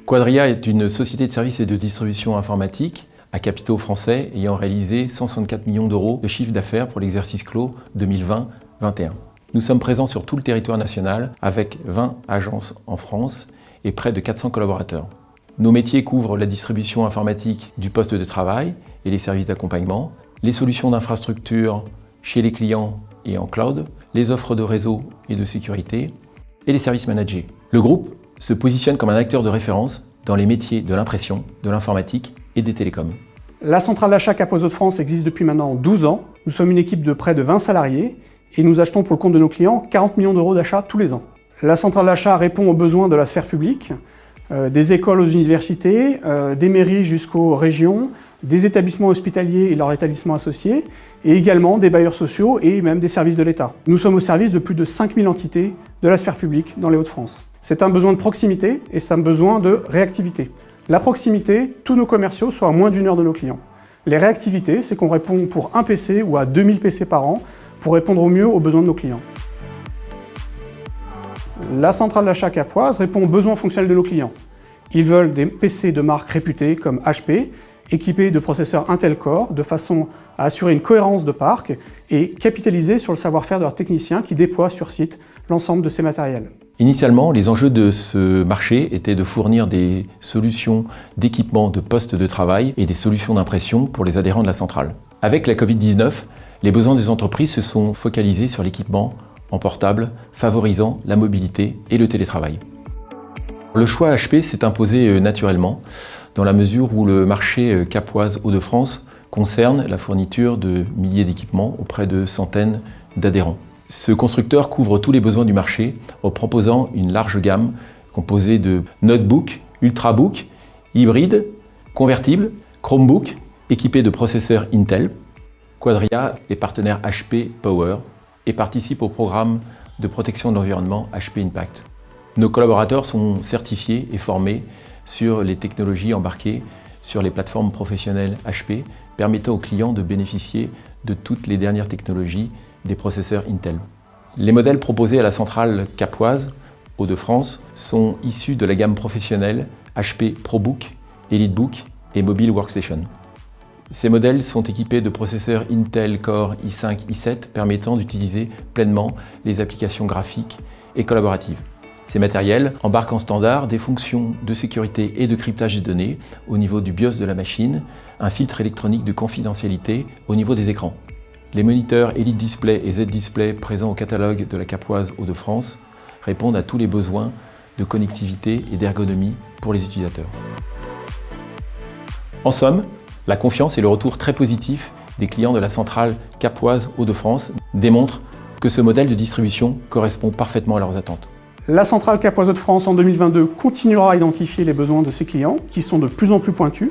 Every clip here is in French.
Quadria est une société de services et de distribution informatique à capitaux français ayant réalisé 164 millions d'euros de chiffre d'affaires pour l'exercice clos 2020-21. Nous sommes présents sur tout le territoire national avec 20 agences en France et près de 400 collaborateurs. Nos métiers couvrent la distribution informatique du poste de travail et les services d'accompagnement, les solutions d'infrastructure chez les clients et en cloud, les offres de réseau et de sécurité et les services managés. Le groupe se positionne comme un acteur de référence dans les métiers de l'impression, de l'informatique et des télécoms. La centrale d'achat Cap Oiseaux de France existe depuis maintenant 12 ans. Nous sommes une équipe de près de 20 salariés et nous achetons pour le compte de nos clients 40 millions d'euros d'achats tous les ans. La centrale d'achat répond aux besoins de la sphère publique, des écoles aux universités, des mairies jusqu'aux régions, des établissements hospitaliers et leurs établissements associés, et également des bailleurs sociaux et même des services de l'État. Nous sommes au service de plus de 5000 entités de la sphère publique dans les Hauts-de-France. C'est un besoin de proximité et c'est un besoin de réactivité. La proximité, tous nos commerciaux sont à moins d'1 heure de nos clients. Les réactivités, c'est qu'on répond pour 1 PC ou à 2000 PC par an pour répondre au mieux aux besoins de nos clients. La centrale d'achat capoise répond aux besoins fonctionnels de nos clients. Ils veulent des PC de marque réputée comme HP, équipés de processeurs Intel Core, de façon à assurer une cohérence de parc et capitaliser sur le savoir-faire de leurs techniciens qui déploient sur site l'ensemble de ces matériels. Initialement, les enjeux de ce marché étaient de fournir des solutions d'équipement de postes de travail et des solutions d'impression pour les adhérents de la centrale. Avec la Covid-19, les besoins des entreprises se sont focalisés sur l'équipement en portable, favorisant la mobilité et le télétravail. Le choix HP s'est imposé naturellement, dans la mesure où le marché capoise Hauts-de-France concerne la fourniture de milliers d'équipements auprès de centaines d'adhérents. Ce constructeur couvre tous les besoins du marché en proposant une large gamme composée de notebooks, ultrabooks, hybrides, convertibles, Chromebooks équipés de processeurs Intel. Quadria est partenaire HP Power et participe au programme de protection de l'environnement HP Impact. Nos collaborateurs sont certifiés et formés sur les technologies embarquées sur les plateformes professionnelles HP, permettant aux clients de bénéficier de toutes les dernières technologies des processeurs Intel. Les modèles proposés à la centrale capoise Hauts-de-France sont issus de la gamme professionnelle HP ProBook, EliteBook et Mobile Workstation. Ces modèles sont équipés de processeurs Intel Core i5, i7 permettant d'utiliser pleinement les applications graphiques et collaboratives. Ces matériels embarquent en standard des fonctions de sécurité et de cryptage des données au niveau du BIOS de la machine, un filtre électronique de confidentialité au niveau des écrans. Les moniteurs Elite Display et Z-Display présents au catalogue de la Capoise Hauts-de-France répondent à tous les besoins de connectivité et d'ergonomie pour les utilisateurs. En somme, la confiance et le retour très positif des clients de la centrale Capoise Hauts-de-France démontrent que ce modèle de distribution correspond parfaitement à leurs attentes. La centrale Cap Oiseaux de France en 2022 continuera à identifier les besoins de ses clients, qui sont de plus en plus pointus,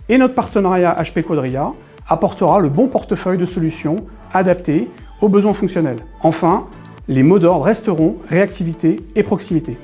et notre partenariat HP Quadria apportera le bon portefeuille de solutions adaptées aux besoins fonctionnels. Enfin, les mots d'ordre resteront réactivité et proximité.